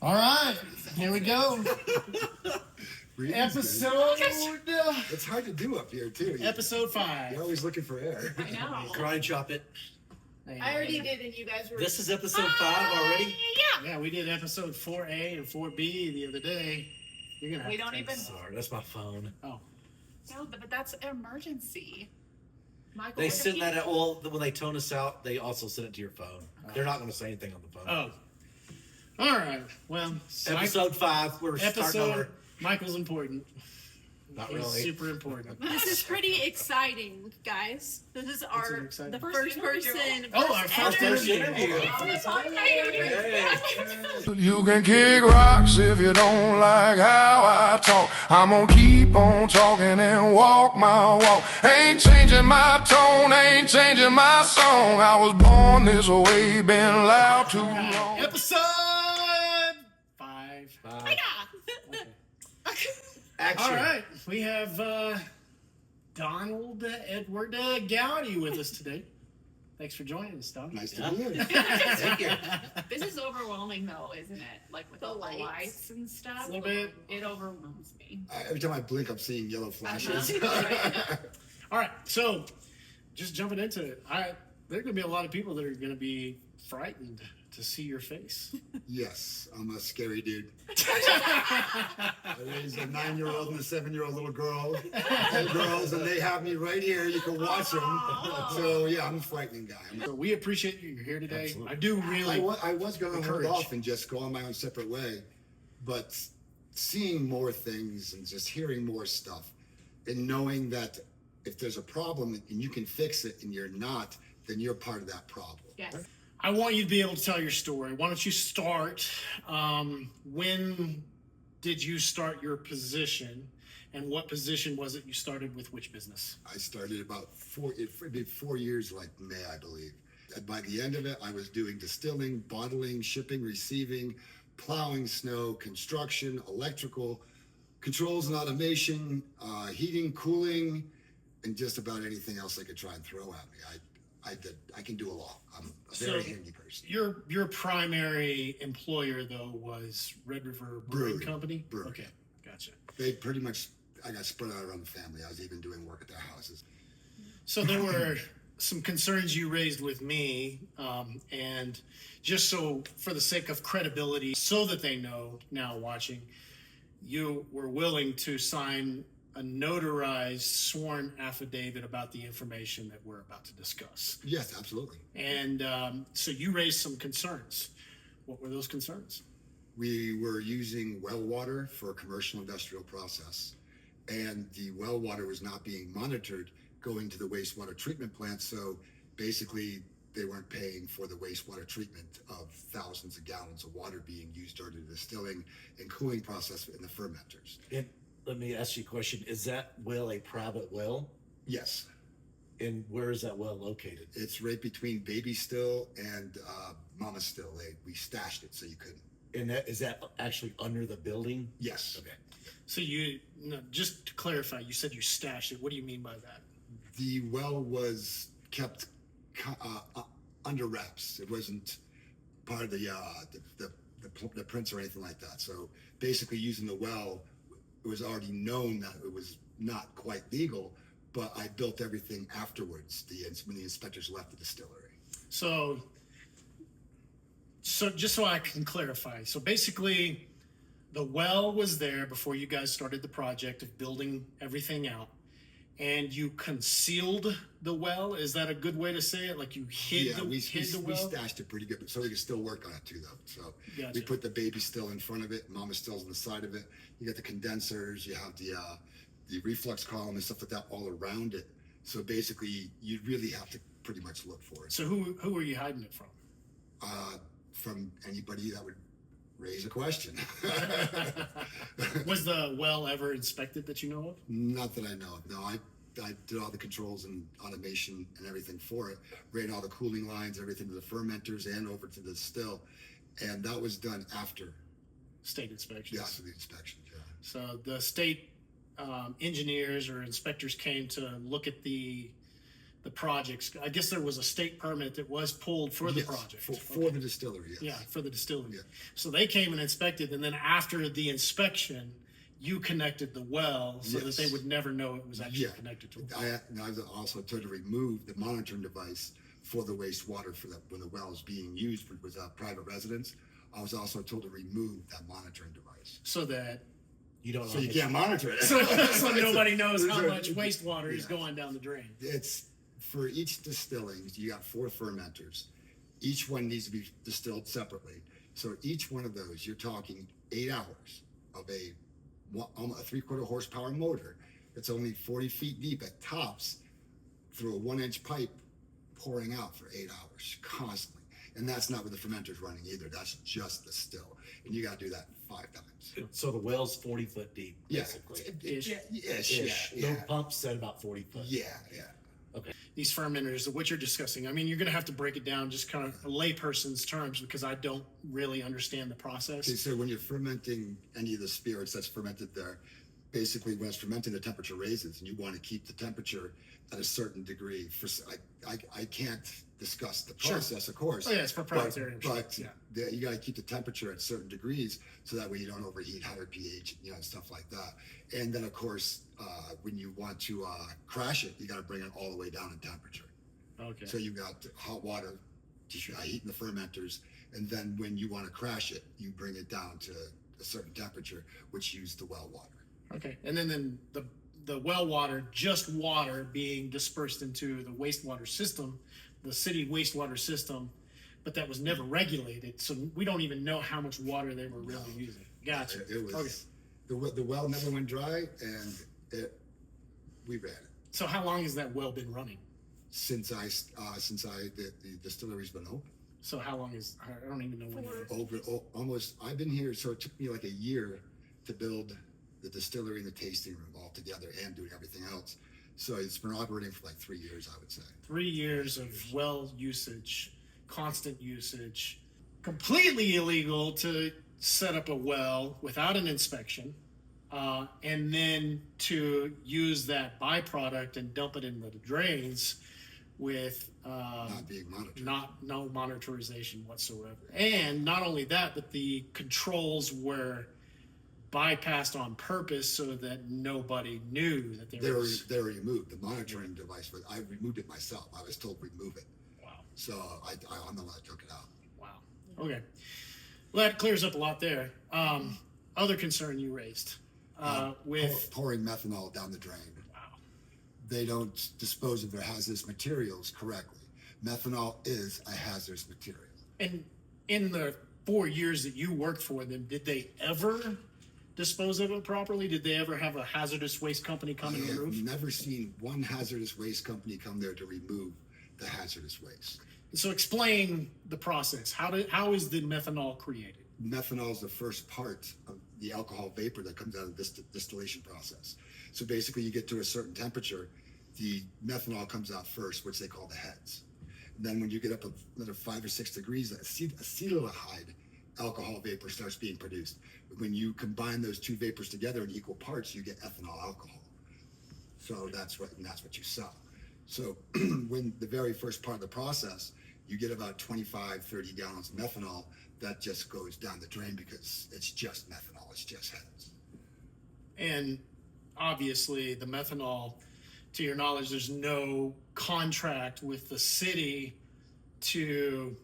All right, here we go. Episode. It's hard to do up here too. Episode 5. You're always looking for air. I know. Grind chop it. I already did, and you guys were. This is episode 5 already? Yeah. Yeah, we did episode 4A and 4B the other day. You're gonna. Have We to don't take even- this. Sorry, that's my phone. Oh, No, but that's an emergency. Michael, They what if send you- that at all when they tone us out. They also send it to your phone. They're not going to say anything on the phone. oh. All right. Well, Episode 5. We're starting episode. over. Michael's important. Not He's really. super important. This is pretty exciting, guys. This is our exciting? the First first interview. person. Oh, our first interview. Hey. You can kick rocks if you don't like how I talk. I'm gonna keep on talking and walk my walk. Ain't changing my tone, ain't changing my song. I was born this way, been loud too long. Episode 5. Bye. Okay. Action. All right, we have Donald Edward Gowdy with us today. Thanks for joining us, Don. Nice to Yeah. be here. Thank you. This is overwhelming, though, isn't it? Like with The all the lights. lights and stuff. A little bit. It overwhelms me. Every time I blink, I'm seeing yellow flashes. All right, so just jumping into it, there are going to be a lot of people that are going to be frightened to see your face. Yes, I'm a scary dude. I raised a 9-year-old and a 7-year-old little girl, girls, and they have me right here. You can watch them. So yeah, I'm a frightening guy. So we appreciate you. You're here today. Absolutely. I do really. I was going to hold encourage. off and just go on my own separate way, but seeing more things and just hearing more stuff and knowing that if there's a problem and you can fix it and you're not, then you're part of that problem. Yes. I want you to be able to tell your story. Why don't you start? When did you start your position, and what position was it you started with which business? I started about 4 years, like May, I believe. And by the end of it, I was doing distilling, bottling, shipping, receiving, plowing snow, construction, electrical, controls and automation, heating, cooling, and just about anything else they could try and throw at me. I can do a lot. I'm a very So, handy person. Your primary employer though was Red River Brewing Brewery. Company. Brewery. Okay, gotcha. They pretty much, I got spread out around the family. I was even doing work at their houses. So there were some concerns you raised with me, and just so for the sake of credibility, so that they know now watching, you were willing to sign a notarized sworn affidavit about the information that we're about to discuss. Yes, absolutely. And so you raised some concerns. What were those concerns? We were using well water for a commercial industrial process, and the well water was not being monitored going to the wastewater treatment plant. So basically, they weren't paying for the wastewater treatment of thousands of gallons of water being used during the distilling and cooling process in the fermenters. And let me ask you a question. Is that well a private well? Yes, And where is that well located? it's right between Baby Still and Mama Still. We stashed it so you couldn't. And is that actually under the building? Yes. Okay. So just to clarify, you said you stashed it. What do you mean by that? The well was kept under wraps. It wasn't part of the prints or anything like that. So basically, using the well, it was already known that it was not quite legal. But I built everything afterwards. When the inspectors left the distillery. So just so I can clarify, so basically the well was there before you guys started the project of building everything out, and you concealed the well. Is that a good way to say it? Like you hid the we well? stashed it pretty good, so we could still work on it too, though. So Gotcha. we put the Baby Still in front of it, Mama Still's on the side of it. You got the condensers, you have the reflux column and stuff like that all around it. So basically, you really have to pretty much look for it. So who are you hiding it from? From anybody that would raise a question. Was the well ever inspected that you know of? Not that I know of. No, I did all the controls and automation and everything for it. Ran all the cooling lines, everything to the fermenters and over to the still. And that was done after State inspections. after the inspections, yeah. So the state engineers or inspectors came to look at the the projects. I guess there was a state permit that was pulled for the Yes, project. For the distillery, yes. Yeah, for the distillery. Yeah. So they came and inspected, and then after the inspection, you connected the well so that they Yes. would never know it was actually Yeah. connected to a well. I was also told to remove the monitoring device for the wastewater for when the well is being used with private residents. I was also told to remove that monitoring device. So that You don't know. So you how can't much- monitor it. so nobody knows how There's a- much wastewater is yeah. going down the drain. It's for each distilling, you got 4 fermenters. Each one needs to be distilled separately. So each one of those, you're talking 8 hours of a 3/4 horsepower motor that's only 40 feet deep at tops through a 1-inch pipe pouring out for 8 hours constantly. And that's not with the fermenters running either. That's just the still. And you got to do that 5 times. So the well's 40 foot deep, Yeah. basically. Ish. Ish. The Yeah. pump said about 40 foot. Yeah. These fermenters, what you're discussing, I mean, you're going to have to break it down just kind of a layperson's terms because I don't really understand the process. Okay, so when you're fermenting any of the spirits that's fermented there, basically when it's fermenting, the temperature raises, and you want to keep the temperature at a certain degree. I can't discuss the Sure. process, of course. Oh, yeah, it's proprietary. But Yeah. you got to keep the temperature at certain degrees so that way you don't overheat, higher pH, stuff like that. And then of course, when you want to crash it, you got to bring it all the way down in temperature. Okay. So you got hot water heating the fermenters, and then when you want to crash it, you bring it down to a certain temperature, which use the well water. Okay. And then the well water, just water being dispersed into the wastewater system, the city wastewater system, but that was never regulated. So we don't even know how much water they were really using. Gotcha. It was Okay. the well never went dry, and we ran it So how long has that well been running? since the distillery's been open. So how long is, I don't even know when. Almost. I've been here, so it took me like a year to build the distillery and the tasting room all together and doing everything else. So it's been operating for like 3 years, I would say. 3 years of well usage, constant usage, completely illegal to set up a well without an inspection, and then to use that byproduct and dump it into the drains with Not being monitored. no monitorization whatsoever. And not only that, but the controls were bypassed on purpose so that nobody knew that there was. They were removed. The monitoring device, but I removed it myself. I was told to remove it. Wow. So I'm the one that took it out. Wow. Okay. Well, that clears up a lot there. Other concern you raised with. Pouring methanol down the drain. Wow. They don't dispose of their hazardous materials correctly. Methanol is a hazardous material. And in the 4 years that you worked for them, did they ever dispose of it properly? Did they ever have a hazardous waste company come I and have remove? never seen one hazardous waste company come there to remove the hazardous waste. So explain the process. How is the methanol created? Methanol is the first part of the alcohol vapor that comes out of this distillation process. So basically, you get to a certain temperature, the methanol comes out first, which they call the heads. And then when you get up another 5 or 6 degrees, acetaldehyde alcohol vapor starts being produced. When you combine those two vapors together in equal parts, you get ethanol alcohol. So that's what you sell. So when the very first part of the process, you get about 25, 30 gallons of methanol that just goes down the drain because it's just methanol, it's just heads. And obviously, the methanol, to your knowledge, there's no contract with the city to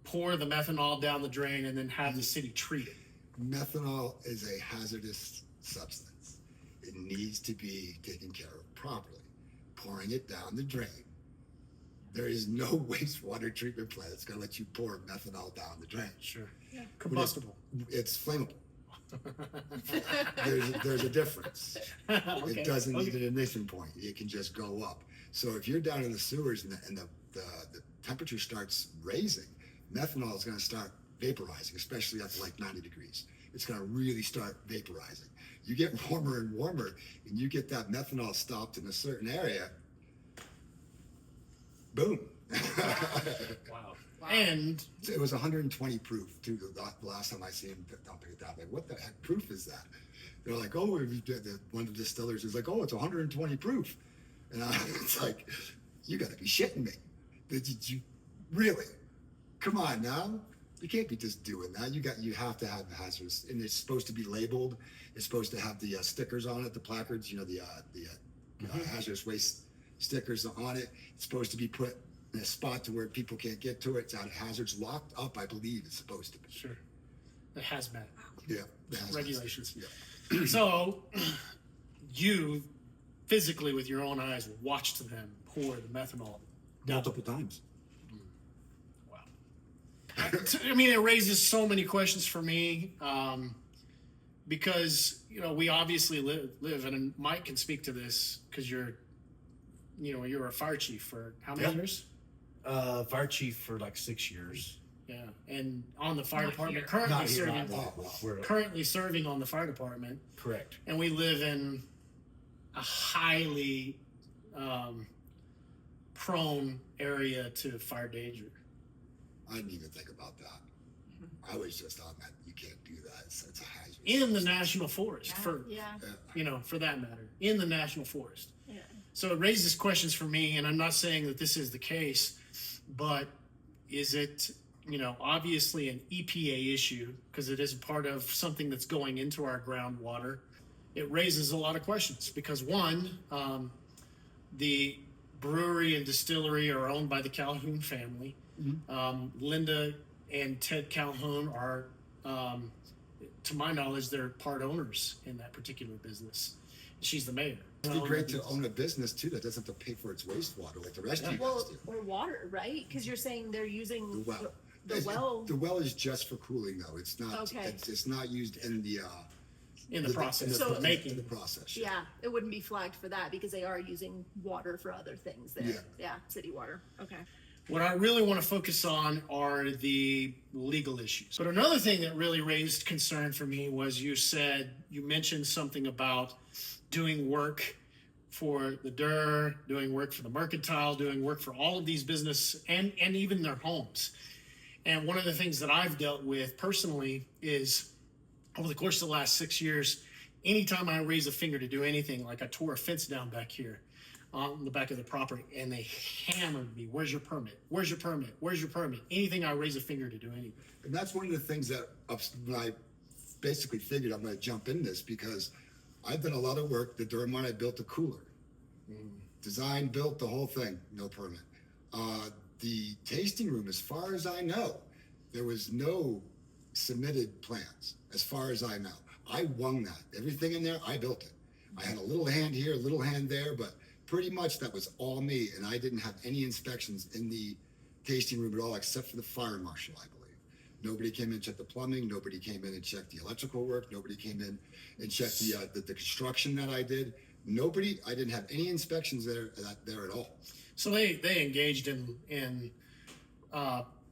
pour the methanol down the drain and then have the city treat it. Methanol is a hazardous substance. It needs to be taken care of properly. Pouring it down the drain. There is no wastewater treatment plant that's going to let you pour methanol down the drain. Sure. Combustible. It's flammable. There's a difference. Okay. It doesn't need Okay. an ignition point. It can just go up. So if you're down in the sewers and the temperature starts raising, methanol is going to start vaporizing, especially up to like 90 degrees. It's going to really start vaporizing. You get warmer and warmer, and you get that methanol stopped in a certain area. Boom. Wow. And It was 120 proof too. The last time I see him dumping it down, like, what the heck proof is that? They're like, oh, one of the distillers is like, oh, it's 120 proof, and it's like, You got to be shitting me. Did you really? Come on now. You can't be just doing that. You have to have the hazardous, and it's supposed to be labeled. It's supposed to have the stickers on it, the placards. You know, the hazardous waste stickers on it. It's supposed to be put in a spot to where people can't get to it. It's out of hazards, locked up. I believe it's supposed to be. Sure. The hazmat Yeah. The hazards. regulations. Yeah. So you physically with your own eyes watched them pour the methanol down. Multiple times. Wow. I mean, it raises so many questions for me, because we obviously live, and Mike can speak to this because you're a fire chief for how many Yeah. years? Fire chief for like 6 years. Yeah, and on the fire Not department, here. currently Not here, serving, We're currently serving on the fire department, correct. and we live in a highly prone area to fire danger. I didn't even think about that. I was just on that. You can't do that. It's a hazard. In the national forest, for Yeah. for that matter, in the national forest. Yeah. So it raises questions for me, and I'm not saying that this is the case, but is it, obviously an EPA issue because it is part of something that's going into our groundwater. It raises a lot of questions because one, the brewery and distillery are owned by the Calhoun family. Linda and Ted Calhoun are, to my knowledge, they're part owners in that particular business. She's the mayor. It'd be great to own a business too that doesn't have to pay for its wastewater like the rest of you guys Well, do. or water, right? Because you're saying they're using The well. the well. The well is just for cooling though. It's not. Okay. It's not used in the. in the process So- of making. in the process. Yeah, it wouldn't be flagged for that because they are using water for other things there. Yeah. Yeah, city water. Okay. What I really want to focus on are the legal issues. But another thing that really raised concern for me was you mentioned something about doing work for the DUR, doing work for the Mercantile, doing work for all of these business and even their homes. And one of the things that I've dealt with personally is over the course of the last 6 years, anytime I raise a finger to do anything, like I tore a fence down back here on the back of the property and they hammered me, where's your permit? Where's your permit? Where's your permit? Anything I raise a finger to do anything. And that's one of the things that when I basically figured I'm going to jump in this because I've done a lot of work. The Durham, I built a cooler, designed, built the whole thing, no permit. The tasting room, as far as I know, there was no submitted plans, as far as I know. I won that. Everything in there, I built it. I had a little hand here, a little hand there, but pretty much that was all me. And I didn't have any inspections in the tasting room at all, except for the fire marshal, I believe. Nobody came in and checked the plumbing. Nobody came in and checked the electrical work. Nobody came in and checked the construction that I did. I didn't have any inspections there at all. So they engaged in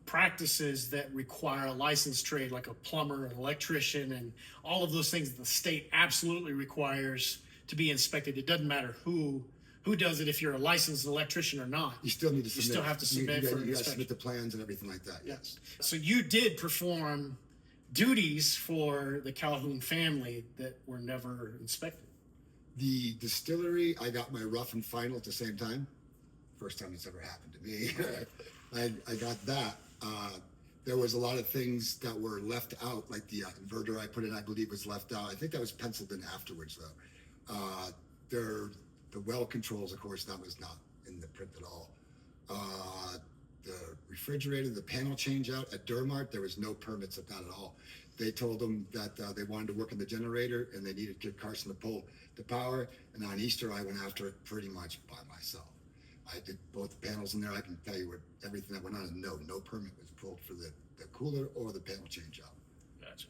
practices that require a licensed trade, like a plumber, an electrician, and all of those things that the state absolutely requires to be inspected. It doesn't matter who does it, if you're a licensed electrician or not. You still need to submit. You still have to submit for an You got to inspection. submit the plans and everything like that. Yes. So you did perform duties for the Calhoun family that were never inspected. The distillery, I got my rough and final at the same time. First time it's ever happened to me. I got that. There was a lot of things that were left out, like the inverter I put in, I believe was left out. I think that was penciled in afterwards though. The well controls, of course, that was not in the print at all. The refrigerator, the panel change out at Durmart, there was no permits of that at all. They told them that they wanted to work on the generator and they needed Kid Carson to pull the power. And on Easter, I went after it pretty much by myself. I did both panels in there. I can tell you everything that went on. And no permit was pulled for the cooler or the panel change out. Gotcha.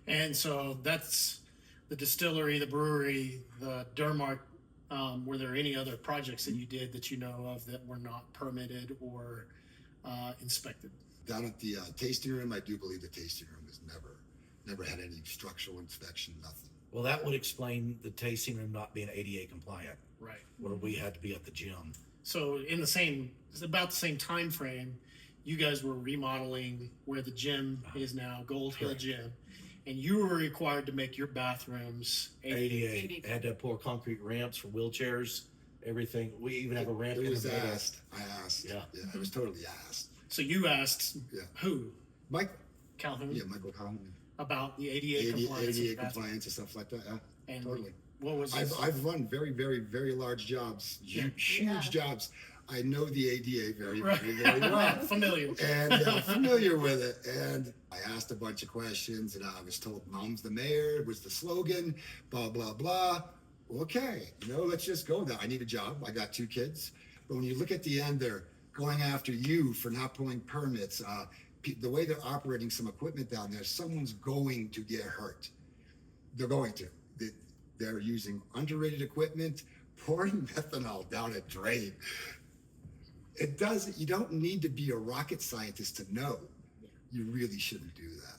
And so that's the distillery, the brewery, the Durmart. Were there any other projects that you did that you know of that were not permitted or inspected? Down at the tasting room, I do believe the tasting room has never had any structural inspection, nothing. Well, that would explain the tasting room not being ADA compliant, Right. where we had to be at the gym. So it's about the same time frame, you guys were remodeling where the gym is now, Gold Hill Correct. Gym, and you were required to make your bathrooms ADA. ADA had to pour concrete ramps for wheelchairs everything. We even have a ramp It in was the middle. asked. I asked. Yeah. It was totally asked. So you asked Yeah. who? Mike, Calhoun? yeah, Michael Collins. About the ADA compliance. ADA and that's- compliance and stuff like that. Yeah, And totally. what was I've run very, very, very large jobs, huge jobs. I know the ADA very, very, very well. familiar? And familiar with it. And I asked a bunch of questions, and I was told, "Mom's the mayor" was the slogan. Blah blah blah. Okay, let's just go there. I need a job. I got 2 kids. But when you look at the end, they're going after you for not pulling permits. The way they're operating some equipment down there, someone's going to get hurt. They're going to. They're using underrated equipment, pouring methanol down a drain. You don't need to be a rocket scientist to know. You really shouldn't do that.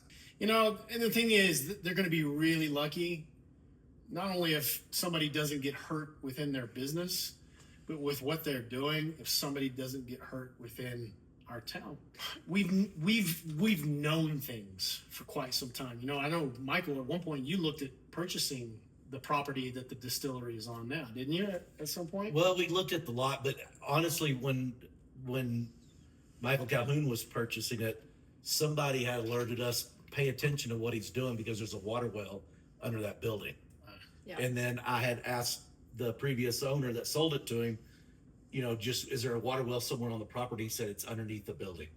And the thing is, they're going to be really lucky, not only if somebody doesn't get hurt within their business, but with what they're doing, if somebody doesn't get hurt within our town. We've known things for quite some time. I know, Michael, at one point you looked at purchasing the property that the distillery is on now, didn't you, at some point? Well, we looked at the lot, but honestly, when Michael Calhoun was purchasing it, somebody had alerted us, pay attention to what he's doing because there's a water well under that building. Yeah. And then I had asked the previous owner that sold it to him, is there a water well somewhere on the property? He said it's underneath the building.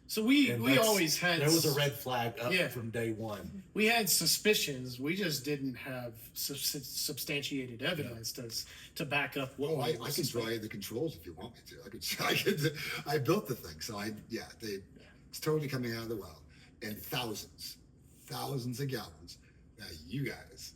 So we And always had there was a red flag up Yeah. from day one. We had suspicions. We just didn't have substantiated evidence to back up what. Oh, we I were can draw suspecting. you the controls if you want me to. I built the thing, so it's totally coming out of the well, and thousands of gallons that you guys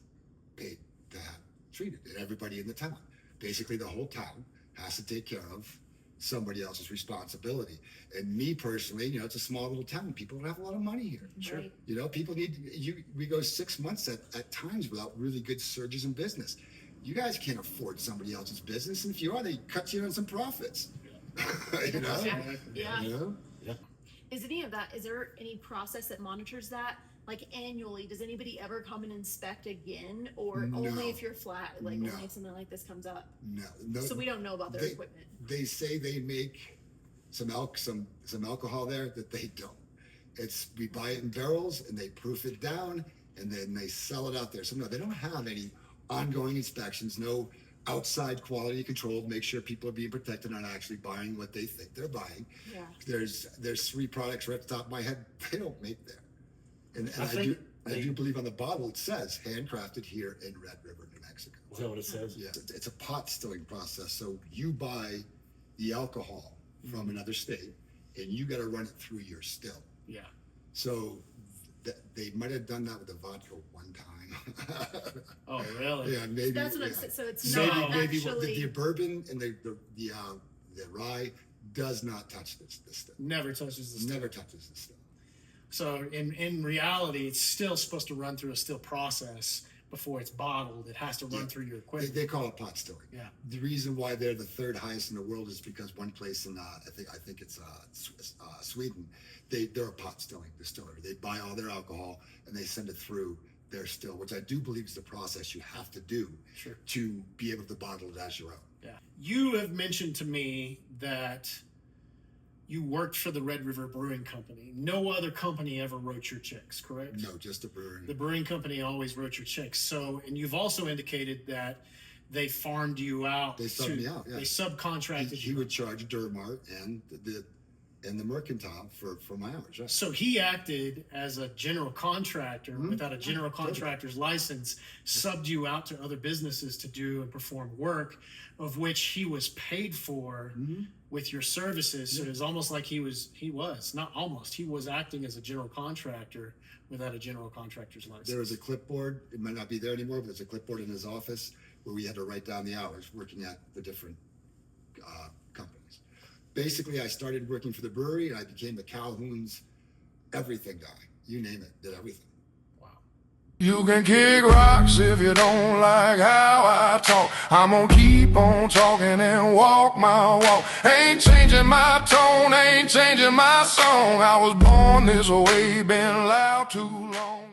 paid to have treated, and everybody in the town. Basically, the whole town has to take care of somebody else's responsibility. And me personally, it's a small little town. People don't have a lot of money here. Sure. People we go 6 months at times without really good surges in business. You guys can't afford somebody else's business, and if you are, they cut you on some profits. you know? Yeah. You know? Is there any process that monitors that? Like annually, does anybody ever come and inspect again, or No. only if you're flat, like No. only if something like this comes up? No. So we don't know about their equipment. They say they make some alcohol there that they don't. We buy it in barrels and they proof it down and then they sell it out there. So no, they don't have any ongoing inspections, no outside quality control to make sure people are being protected and actually buying what they think they're buying. Yeah. There's 3 products right at the top of my head they don't make there. And I do believe on the bottle it says handcrafted here in Red River, New Mexico. Is that what it says? Yeah, it's a pot stilling process. So you buy the alcohol from another state, and you got to run it through your still. Yeah. So they might have done that with the vodka one time. Oh, really? Yeah, maybe. That's what yeah. I'm saying. So it's So not maybe actually. the bourbon and the rye does not touch this stuff. Never touches the still. Never touches this stuff. So in reality, it's still supposed to run through a still process before it's bottled. It has to run through your equipment. They call it pot stilling. Yeah. The reason why they're the 3rd highest in the world is because one place in I think it's Sweden, they're a pot stilling distillery. They buy all their alcohol and they send it through their still, which I do believe is the process you have to do Sure. to be able to bottle it as your own. Yeah. You have mentioned to me that you worked for the Red River Brewing Company. No other company ever wrote your checks, correct? No, just a brewery. The brewing company always wrote your checks. So, and you've also indicated that they farmed you out. They subbed me out, yeah. They subcontracted He you. would charge Durmart and the Mercantile for my hours. Right? So he acted as a general contractor without a general contractor's license, subbed you out to other businesses to do and perform work, of which he was paid for with your services. So it was almost like he was acting as a general contractor without a general contractor's license. There was a clipboard. It might not be there anymore, but there's a clipboard in his office where we had to write down the hours working at the different companies. Basically, I started working for the brewery and I became the Calhoun's everything guy. You name it, did everything. You can kick rocks if you don't like how I talk. I'm gonna keep on talking and walk my walk. Ain't changing my tone, ain't changing my song. I was born this way, been loud too long.